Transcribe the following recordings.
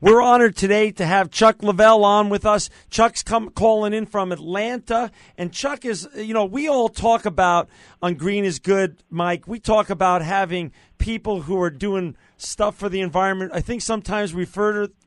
We're honored today to have Chuck Leavell on with us. Chuck's calling in from Atlanta, and Chuck is, we all talk about on Green is Good, Mike. We talk about having people who are doing stuff for the environment. I think sometimes we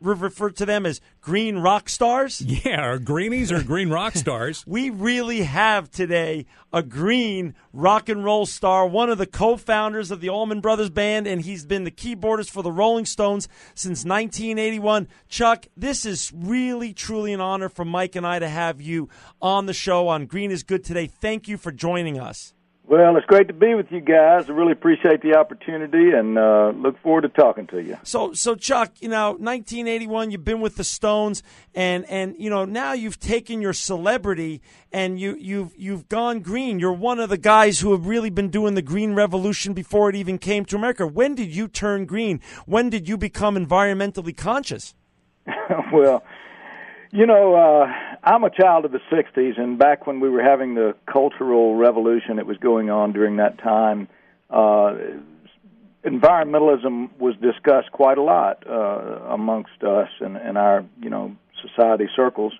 refer to them as green rock stars. Yeah, or greenies or green rock stars. We really have today a green rock and roll star, one of the co-founders of the Allman Brothers Band, and he's been the keyboardist for the Rolling Stones since 1981. Chuck, this is really, truly an honor for Mike and I to have you on the show on Green is Good today. Thank you for joining us. Well, it's great to be with you guys. I really appreciate the opportunity and look forward to talking to you. So Chuck, 1981, you've been with the Stones, and now you've taken your celebrity and you've gone green. You're one of the guys who have really been doing the green revolution before it even came to America. When did you turn green? When did you become environmentally conscious? Well, I'm a child of the 60s, and back when we were having the cultural revolution that was going on during that time, environmentalism was discussed quite a lot amongst us and our, society circles.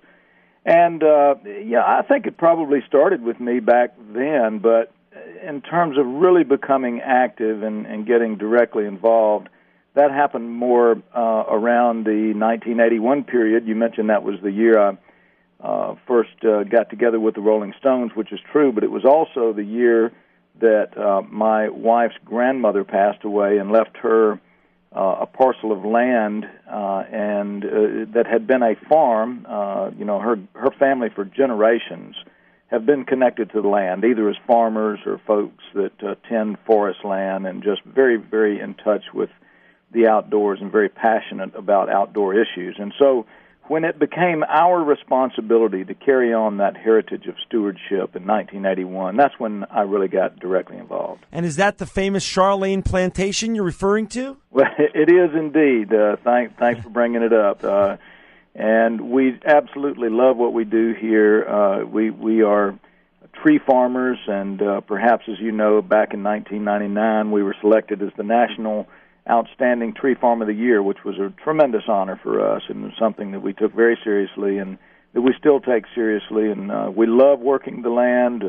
And, I think it probably started with me back then, but in terms of really becoming active and getting directly involved, that happened more around the 1981 period. You mentioned that was the year I first got together with the Rolling Stones, which is true, but it was also the year that my wife's grandmother passed away and left her a parcel of land and that had been a farm. Her family for generations have been connected to the land, either as farmers or folks that tend forest land and just very, very in touch with the outdoors and very passionate about outdoor issues. And so when it became our responsibility to carry on that heritage of stewardship in 1981, that's when I really got directly involved. And is that the famous Charlene Plantation you're referring to? Well, it is indeed. Thanks for bringing it up. And we absolutely love what we do here. We are tree farmers, and perhaps, as you know, back in 1999, we were selected as the National Outstanding Tree Farm of the Year, which was a tremendous honor for us and something that we took very seriously and that we still take seriously. And we love working the land.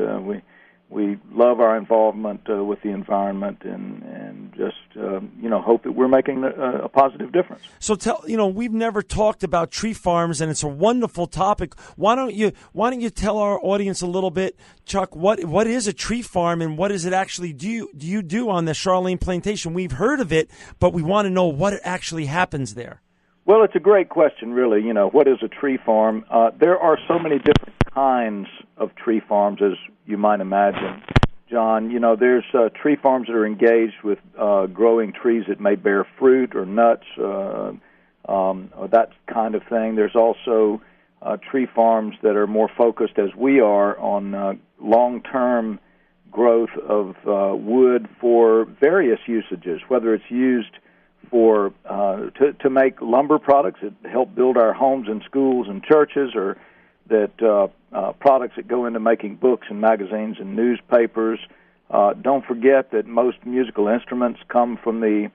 We love our involvement with the environment and just, hope that we're making a positive difference. So we've never talked about tree farms, and it's a wonderful topic. Why don't you tell our audience a little bit, Chuck, what is a tree farm and what does it actually do you do on the Charlene Plantation? We've heard of it, but we want to know what actually happens there. Well, it's a great question, really. What is a tree farm? There are so many different kinds of tree farms, as you might imagine, John. There's tree farms that are engaged with growing trees that may bear fruit or nuts, or that kind of thing. There's also tree farms that are more focused, as we are, on long-term growth of wood for various usages, whether it's used for to make lumber products that help build our homes and schools and churches, or that products that go into making books and magazines and newspapers. Don't forget that most musical instruments come from the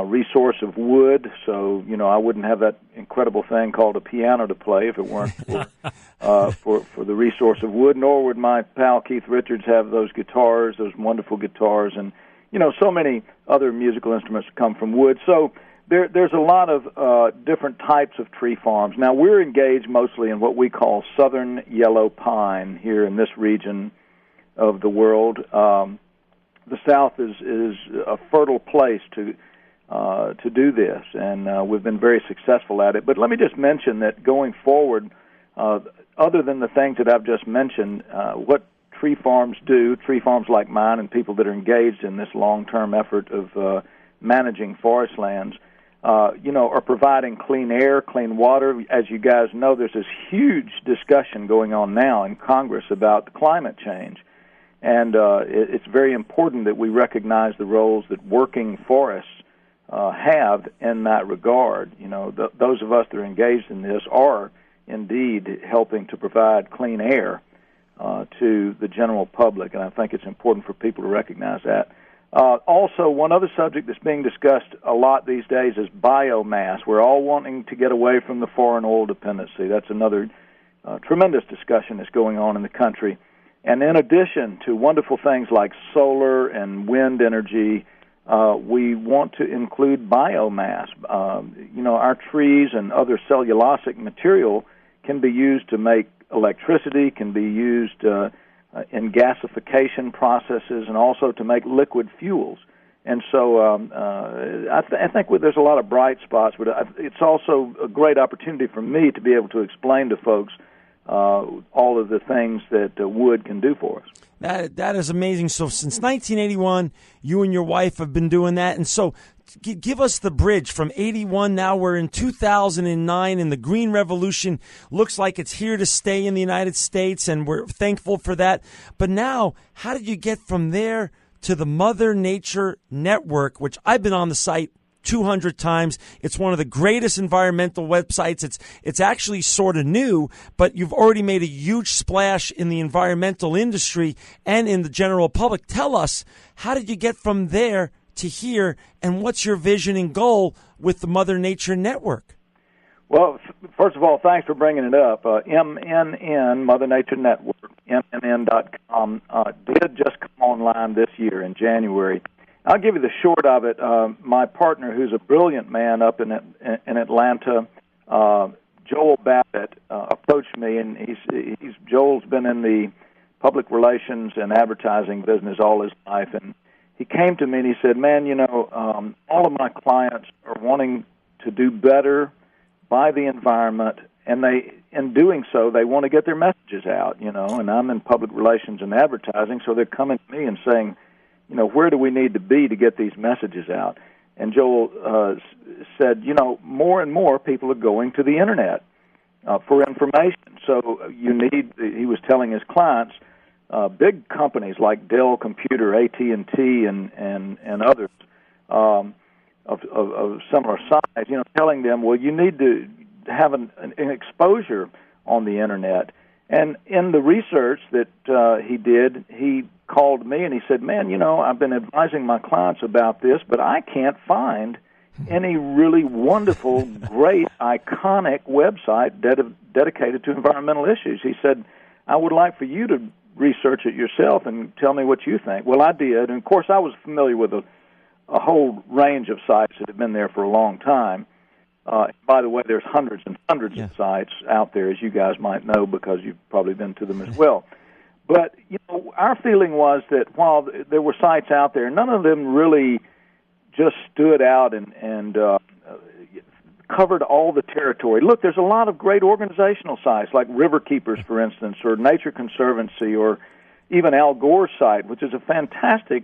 resource of wood, so I wouldn't have that incredible thing called a piano to play if it weren't for the resource of wood, nor would my pal Keith Richards have those guitars, those wonderful guitars, and so many other musical instruments come from wood. So there's a lot of different types of tree farms. Now, we're engaged mostly in what we call southern yellow pine here in this region of the world. The South is a fertile place to do this, and we've been very successful at it. But let me just mention that going forward, other than the things that I've just mentioned, what tree farms like mine and people that are engaged in this long-term effort of managing forest lands, are providing clean air, clean water. As you guys know, there's this huge discussion going on now in Congress about climate change. And it's very important that we recognize the roles that working forests have in that regard. Those of us that are engaged in this are indeed helping to provide clean air to the general public, and I think it's important for people to recognize that. Also, one other subject that's being discussed a lot these days is biomass. We're all wanting to get away from the foreign oil dependency. That's another tremendous discussion that's going on in the country. And in addition to wonderful things like solar and wind energy, we want to include biomass. Our trees and other cellulosic material can be used to make electricity, can be used in gasification processes, and also to make liquid fuels. And so I think there's a lot of bright spots, but it's also a great opportunity for me to be able to explain to folks all of the things that wood can do for us. That is amazing. So since 1981, you and your wife have been doing that. And so give us the bridge from 81. Now we're in 2009, and the green revolution looks like it's here to stay in the United States, and we're thankful for that. But now, how did you get from there to the Mother Nature Network, which I've been on the site 200 times. It's one of the greatest environmental websites. It's actually sort of new, but you've already made a huge splash in the environmental industry and in the general public. Tell us, how did you get from there to here, and what's your vision and goal with the Mother Nature Network? Well, first of all, thanks for bringing it up. MNN, Mother Nature Network, MNN.com, did just come online this year in January. I'll give you the short of it. My partner, who's a brilliant man up in Atlanta, Joel Babbitt, approached me, and Joel's been in the public relations and advertising business all his life, and he came to me and he said, "Man, all of my clients are wanting to do better by the environment, and in doing so, they want to get their messages out, and I'm in public relations and advertising, so they're coming to me and saying, where do we need to be to get these messages out?" And Joel said, more and more people are going to the Internet for information. So he was telling his clients, big companies like Dell Computer, AT&T, and others of similar size, telling them, well, you need to have an exposure on the Internet. And in the research that he did, he called me and he said, "Man, I've been advising my clients about this, but I can't find any really wonderful, great, iconic website dedicated to environmental issues." He said, "I would like for you to research it yourself and tell me what you think." Well, I did, and of course I was familiar with a whole range of sites that have been there for a long time. By the way, there's hundreds and hundreds of sites out there, as you guys might know, because you've probably been to them as well. But, our feeling was that while there were sites out there, none of them really just stood out and covered all the territory. Look, there's a lot of great organizational sites, like River Keepers, for instance, or Nature Conservancy, or even Al Gore's site, which is a fantastic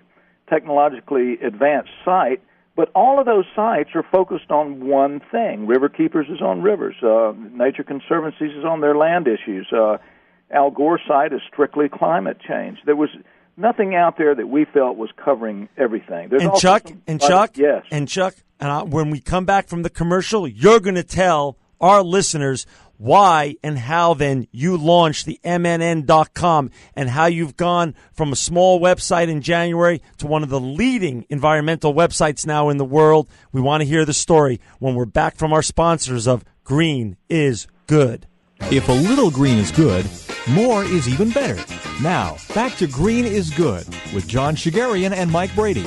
technologically advanced site. But all of those sites are focused on one thing. River Keepers is on rivers. Nature Conservancies is on their land issues. Al Gore's site is strictly climate change. There was nothing out there that we felt was covering everything. Chuck, when we come back from the commercial, you're going to tell our listeners why and how then you launched the MNN.com and how you've gone from a small website in January to one of the leading environmental websites now in the world. We want to hear the story when we're back from our sponsors of Green is Good. If a little green is good, more is even better. Now, back to Green is Good with John Shigarian and Mike Brady.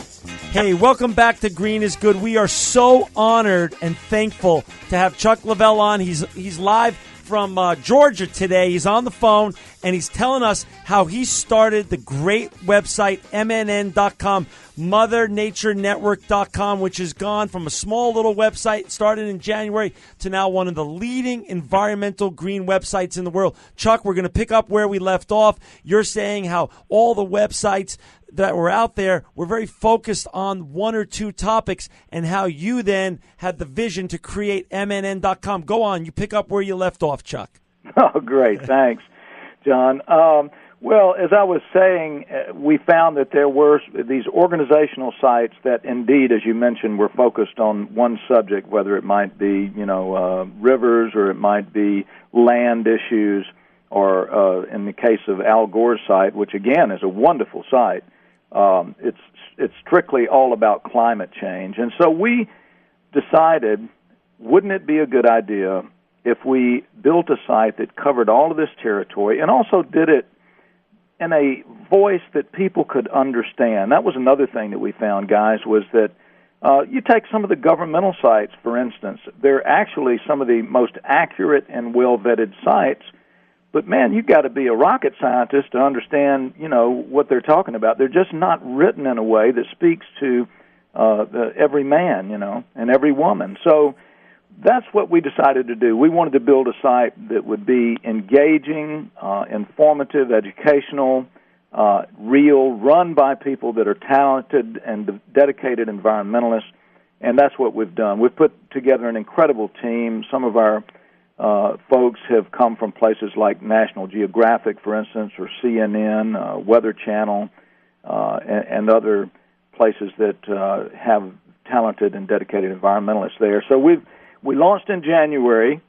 Hey, welcome back to Green is Good. We are so honored and thankful to have Chuck Leavell on. He's live from Georgia today. He's on the phone, and he's telling us how he started the great website, MNN.com, MotherNatureNetwork.com, which has gone from a small little website started in January to now one of the leading environmental green websites in the world. Chuck, we're going to pick up where we left off. You're saying how all the websites that were out there were very focused on one or two topics, and how you then had the vision to create MNN.com. Go on. You pick up where you left off, Chuck. Oh, great. Thanks, John. Well, as I was saying, we found that there were these organizational sites that indeed, as you mentioned, were focused on one subject, whether it might be, rivers, or it might be land issues, or in the case of Al Gore's site, which again is a wonderful site, It's strictly all about climate change. And so we decided, wouldn't it be a good idea if we built a site that covered all of this territory and also did it in a voice that people could understand? That was another thing that we found, guys, was that you take some of the governmental sites, for instance. They're actually some of the most accurate and well-vetted sites. But, man, you've got to be a rocket scientist to understand, what they're talking about. They're just not written in a way that speaks to every man, and every woman. So that's what we decided to do. We wanted to build a site that would be engaging, informative, educational, real, run by people that are talented and dedicated environmentalists, and that's what we've done. We've put together an incredible team. Some of our folks have come from places like National Geographic, for instance, or CNN, Weather Channel, and other places that have talented and dedicated environmentalists there. So we launched in January,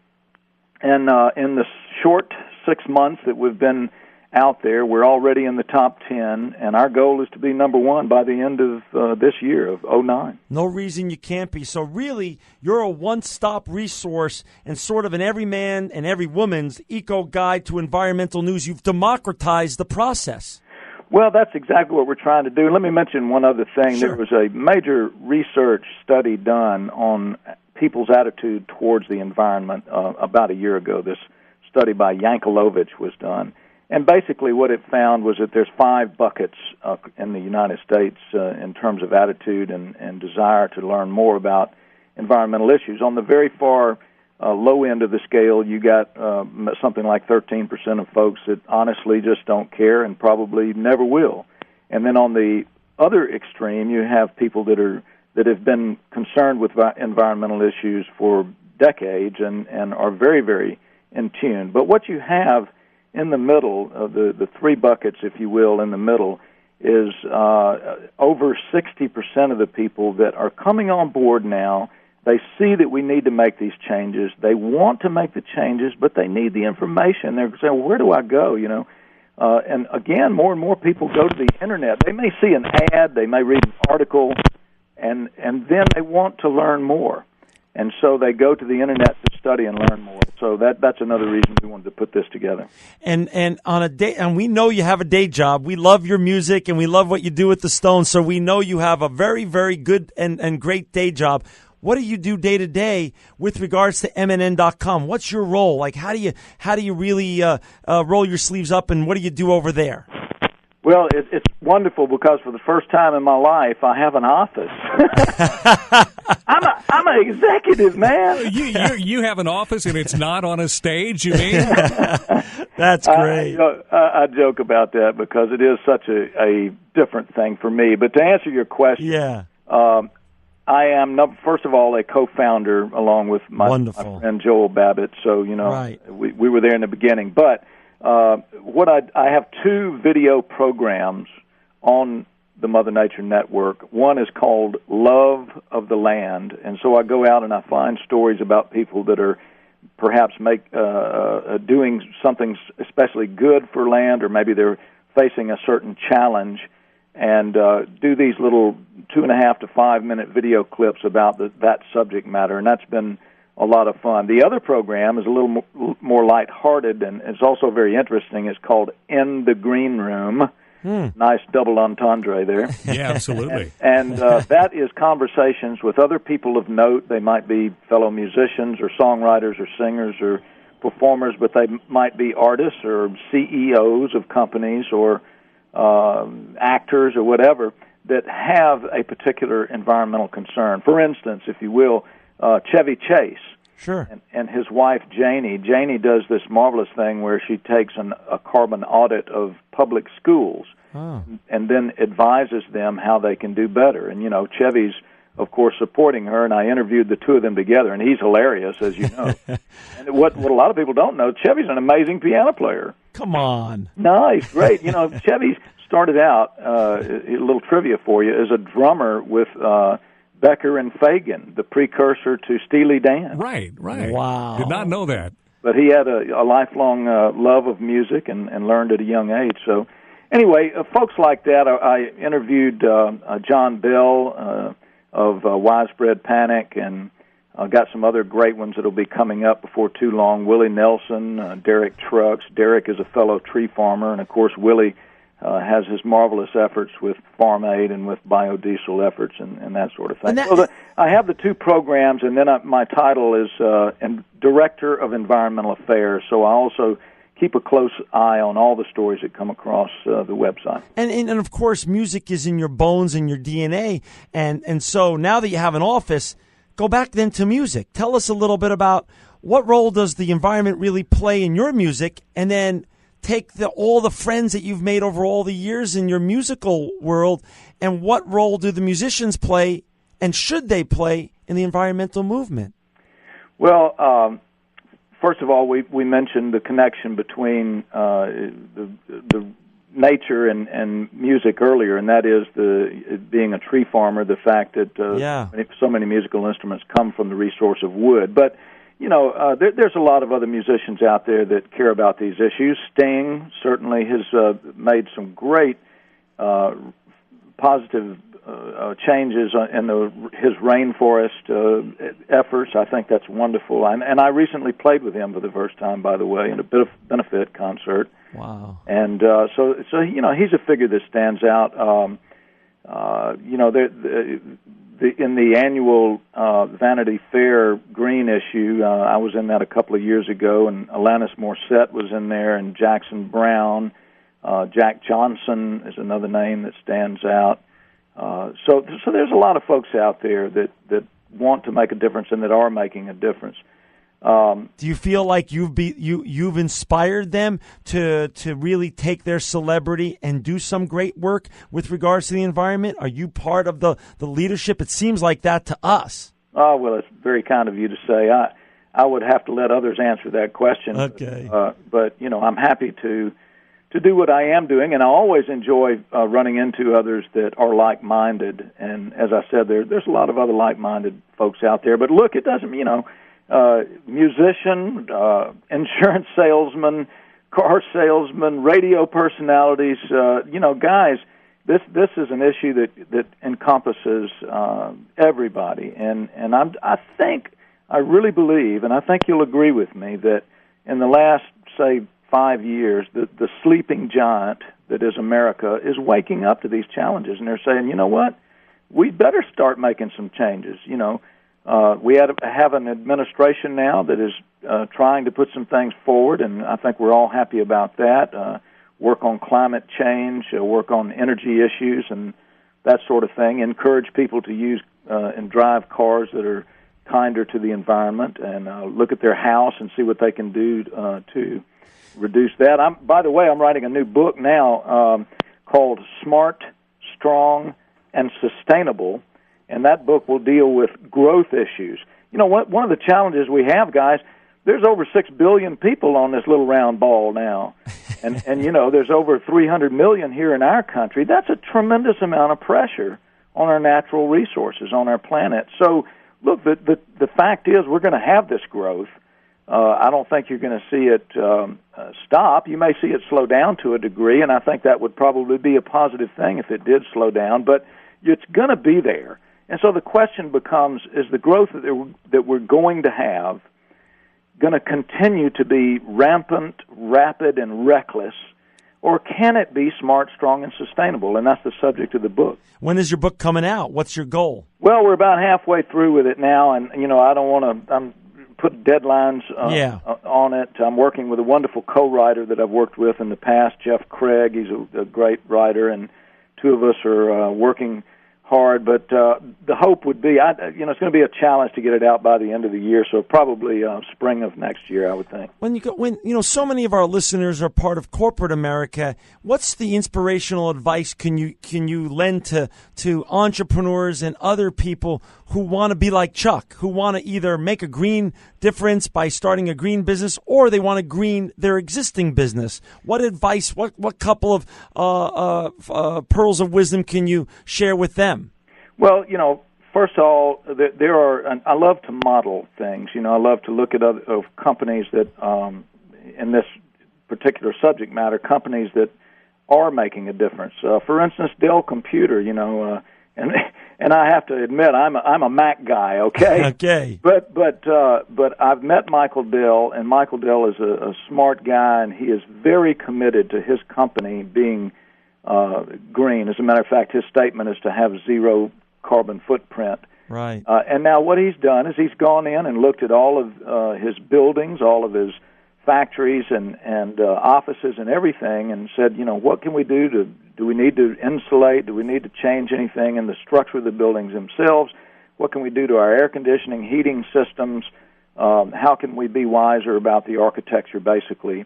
and in the short 6 months that we've been out there, we're already in the top 10, and our goal is to be number one by the end of this year, of 2009. No reason you can't be. So really, you're a one-stop resource and sort of an every man and every woman's eco-guide to environmental news. You've democratized the process. Well, that's exactly what we're trying to do. Let me mention one other thing. Sure. There was a major research study done on people's attitude towards the environment about a year ago. This study by Yankelovich was done. And basically what it found was that there's 5 buckets in the United States in terms of attitude and desire to learn more about environmental issues. On the very far low end of the scale, you got something like 13% of folks that honestly just don't care and probably never will. And then on the other extreme, you have people that have been concerned with environmental issues for decades and are very, very in tune. But what you have in the middle of the 3 buckets, if you will, in the middle, is over 60% of the people that are coming on board now. They see that we need to make these changes. They want to make the changes, but they need the information. They're saying, well, where do I go, And again, more and more people go to the Internet. They may see an ad, they may read an article, and then they want to learn more. And so they go to the Internet to study and learn more. So that's another reason we wanted to put this together. And on a day, and we know you have a day job. We love your music and we love what you do with the Stones. So we know you have a very, very good and great day job. What do you do day to day with regards to MNN.com? What's your role? Like, how do you really roll your sleeves up, and what do you do over there? Well, it's wonderful because for the first time in my life, I have an office. I'm an executive, man. You have an office and it's not on a stage, you mean? That's great. I joke about that because it is such a different thing for me. But to answer your question, yeah. I am, first of all, a co-founder along with my friend Joel Babbitt. So, right. we were there in the beginning. But I have 2 video programs on the Mother Nature Network. One is called Love of the Land, and so I go out and I find stories about people that are perhaps doing something especially good for land, or maybe they're facing a certain challenge, and do these little 2.5 to 5 minute video clips about that subject matter, and that's been a lot of fun. The other program is a little more lighthearted, and it's also very interesting. It's called In the Green Room. Nice double entendre there. Yeah, absolutely. And that is conversations with other people of note. They might be fellow musicians or songwriters or singers or performers, but they might be artists or CEOs of companies or actors or whatever that have a particular environmental concern. For instance, if you will, Chevy Chase. Sure. And his wife, Janie. Janie does this marvelous thing where she takes a carbon audit of public schools and then advises them how they can do better. And, Chevy's, of course, supporting her, and I interviewed the 2 of them together, and he's hilarious, as you know. And what a lot of people don't know, Chevy's an amazing piano player. Come on. No, he's great. Chevy started out, a little trivia for you, as a drummer with Becker and Fagan, the precursor to Steely Dan. Right. Wow. Did not know that. But he had a lifelong love of music and learned at a young age. So, anyway, folks like that, I interviewed John Bell of Widespread Panic, and got some other great ones that will be coming up before too long. Willie Nelson, Derek Trucks. Derek is a fellow tree farmer, and of course Willie has his marvelous efforts with Farm Aid and with biodiesel efforts and that sort of thing. I have the two programs, and then my title is Director of Environmental Affairs, so I also keep a close eye on all the stories that come across the website. And of course, music is in your bones and your DNA, and so now that you have an office, go back then to music. Tell us a little bit about what role does the environment really play in your music, and then take all the friends that you've made over all the years in your musical world, and what role do the musicians play, and should they play, in the environmental movement? Well, first of all, we mentioned the connection between the nature and music earlier, and that is being a tree farmer, the fact that so many musical instruments come from the resource of wood. But, there's a lot of other musicians out there that care about these issues. Sting certainly has made some great positive changes in his rainforest efforts. I think that's wonderful. And I recently played with him for the first time, by the way, in a benefit concert. Wow! And so he's a figure that stands out. In the annual Vanity Fair Green issue, I was in that a couple of years ago, and Alanis Morissette was in there, and Jackson Browne, Jack Johnson is another name that stands out. So there's a lot of folks out there that want to make a difference and that are making a difference. Do you feel like you've inspired them to really take their celebrity and do some great work with regards to the environment? Are you part of the leadership? It seems like that to us. Oh, well, it's very kind of you to say. I would have to let others answer that question. Okay. But I'm happy to do what I am doing, and I always enjoy running into others that are like-minded. And as I said, there's a lot of other like-minded folks out there. But look, it doesn't, musician, insurance salesman, car salesman, radio personalities, guys, this is an issue that encompasses everybody. And I really believe, and I think you'll agree with me, that in the last, say, 5 years, the sleeping giant that is America is waking up to these challenges, and they're saying, you know what, we better start making some changes. We have an administration now that is trying to put some things forward, and I think we're all happy about that. Work on climate change, work on energy issues, and that sort of thing. Encourage people to use and drive cars that are kinder to the environment, and look at their house and see what they can do to reduce that. By the way, I'm writing a new book now called Smart, Strong, and Sustainable, and that book will deal with growth issues. One of the challenges we have, guys, there's over 6 billion people on this little round ball now, and there's over 300 million here in our country. That's a tremendous amount of pressure on our natural resources, on our planet. So, look, the fact is we're going to have this growth. I don't think you're going to see it stop. You may see it slow down to a degree, and I think that would probably be a positive thing if it did slow down, but it's going to be there. And so the question becomes, is the growth that we're going to have going to continue to be rampant, rapid, and reckless, or can it be smart, strong, and sustainable? And that's the subject of the book. When is your book coming out? What's your goal? Well, we're about halfway through with it now, and, I don't want to put deadlines on it. I'm working with a wonderful co-writer that I've worked with in the past, Jeff Craig. He's a great writer, and two of us are working hard, but the hope would be, it's going to be a challenge to get it out by the end of the year, so probably spring of next year, I would think. When so many of our listeners are part of corporate America, what's the inspirational advice can you lend to entrepreneurs and other people who want to be like Chuck, who want to either make a green difference by starting a green business, or they want to green their existing business? What advice, what couple of pearls of wisdom can you share with them? Well, first of all, there are. I love to model things. I love to look at other companies that, in this particular subject matter, companies that are making a difference. For instance, Dell Computer, and I have to admit, I'm a Mac guy, okay? Okay. But I've met Michael Dell, and Michael Dell is a smart guy, and he is very committed to his company being green. As a matter of fact, his statement is to have zero carbon footprint. Right. And now what he's done is he's gone in and looked at all of his buildings, all of his factories and offices and everything, and said, what can we do we need to insulate? Do we need to change anything in the structure of the buildings themselves? What can we do to our air conditioning, heating systems? How can we be wiser about the architecture, basically?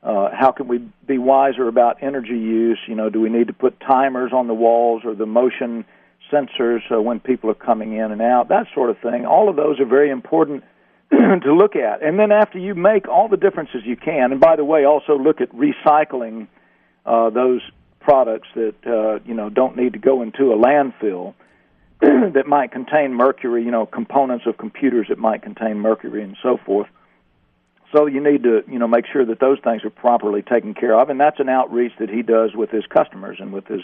How can we be wiser about energy use? Do we need to put timers on the walls or the motion sensors when people are coming in and out? That sort of thing. All of those are very important to look at. And then after you make all the differences you can, and by the way, also look at recycling those products that don't need to go into a landfill that might contain mercury, components of computers that might contain mercury and so forth. So you need to make sure that those things are properly taken care of, and that's an outreach that he does with his customers and with his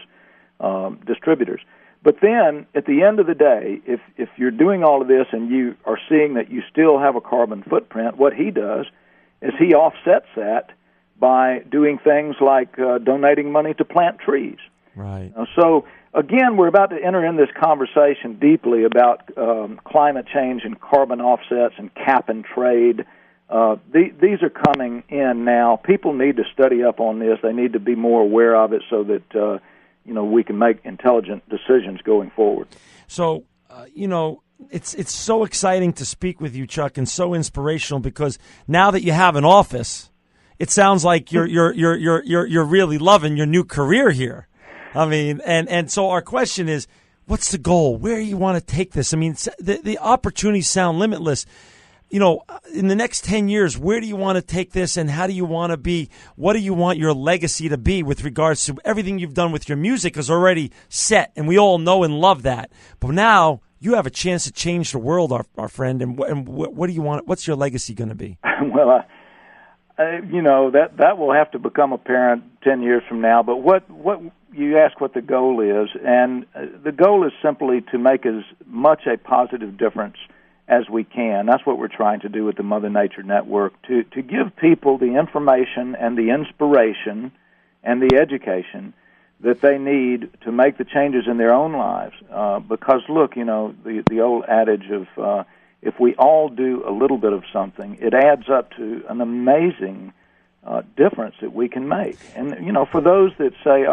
distributors. But then, at the end of the day, if you're doing all of this and you are seeing that you still have a carbon footprint, what he does is he offsets that by doing things like donating money to plant trees. Right. So, again, we're about to enter in this conversation deeply about climate change and carbon offsets and cap and trade. These are coming in now. People need to study up on this. They need to be more aware of it so that we can make intelligent decisions going forward. So, it's so exciting to speak with you, Chuck, and so inspirational because now that you have an office, it sounds like you're really loving your new career here. I mean, and so our question is, what's the goal? Where do you want to take this? I mean, the opportunities sound limitless. In the next 10 years, where do you want to take this and how do you want to be? What do you want your legacy to be with regards to everything you've done with your music is already set, and we all know and love that. But now you have a chance to change the world, our friend, and what do you want? What's your legacy going to be? Well, that will have to become apparent 10 years from now. But what you ask what the goal is, and the goal is simply to make as much a positive difference as we can. That's what we're trying to do with the Mother Nature Network, to give people the information and the inspiration and the education that they need to make the changes in their own lives. Because, look, the old adage of if we all do a little bit of something, it adds up to an amazing difference that we can make. And, for those that say,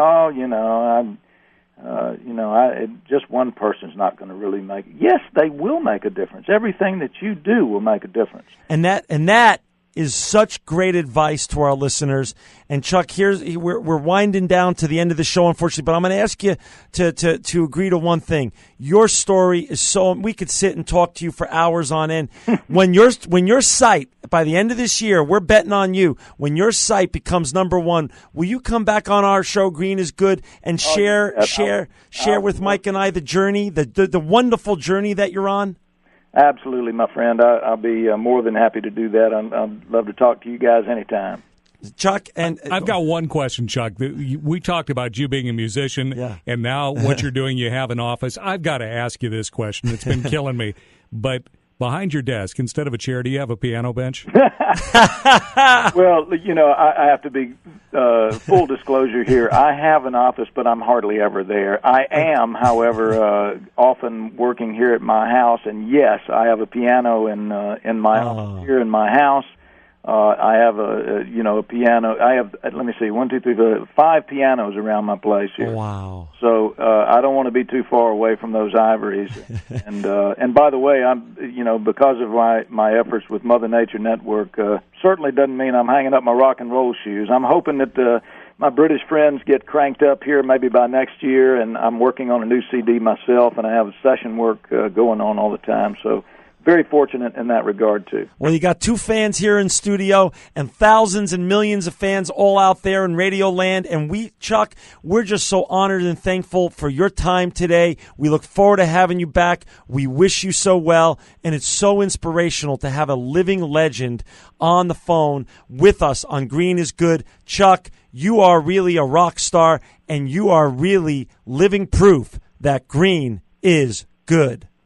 just one person's not going to really make it. Yes, they will make a difference. Everything that you do will make a difference. And that is such great advice to our listeners. And Chuck, we're winding down to the end of the show, unfortunately, but I'm going to ask you to agree to one thing. Your story is we could sit and talk to you for hours on end. When your site, by the end of this year, we're betting on you, when your site becomes number one, will you come back on our show, Green is Good, and share with Mike and I the journey, the wonderful journey that you're on? Absolutely, my friend. I'll be more than happy to do that. I'd love to talk to you guys anytime. Chuck, and I've got one question, Chuck. We talked about you being a musician, and now what you're doing, you have an office. I've got to ask you this question. It's been killing me. But behind your desk, instead of a chair, do you have a piano bench? Well, I have to be full disclosure here. I have an office, but I'm hardly ever there. I am, however, often working here at my house, and yes, I have a piano in my office here in my house. I have a piano. I have, let me see, 1, 2, 3, 4, 5 pianos around my place here. Wow. So I don't want to be too far away from those ivories. And by the way, I'm because of my efforts with Mother Nature Network, certainly doesn't mean I'm hanging up my rock and roll shoes. I'm hoping that my British friends get cranked up here maybe by next year, and I'm working on a new CD myself, and I have session work going on all the time. So very fortunate in that regard, too. Well, you got 2 fans here in studio and thousands and millions of fans all out there in Radio Land. And Chuck, we're just so honored and thankful for your time today. We look forward to having you back. We wish you so well. And it's so inspirational to have a living legend on the phone with us on Green is Good. Chuck, you are really a rock star, and you are really living proof that green is good.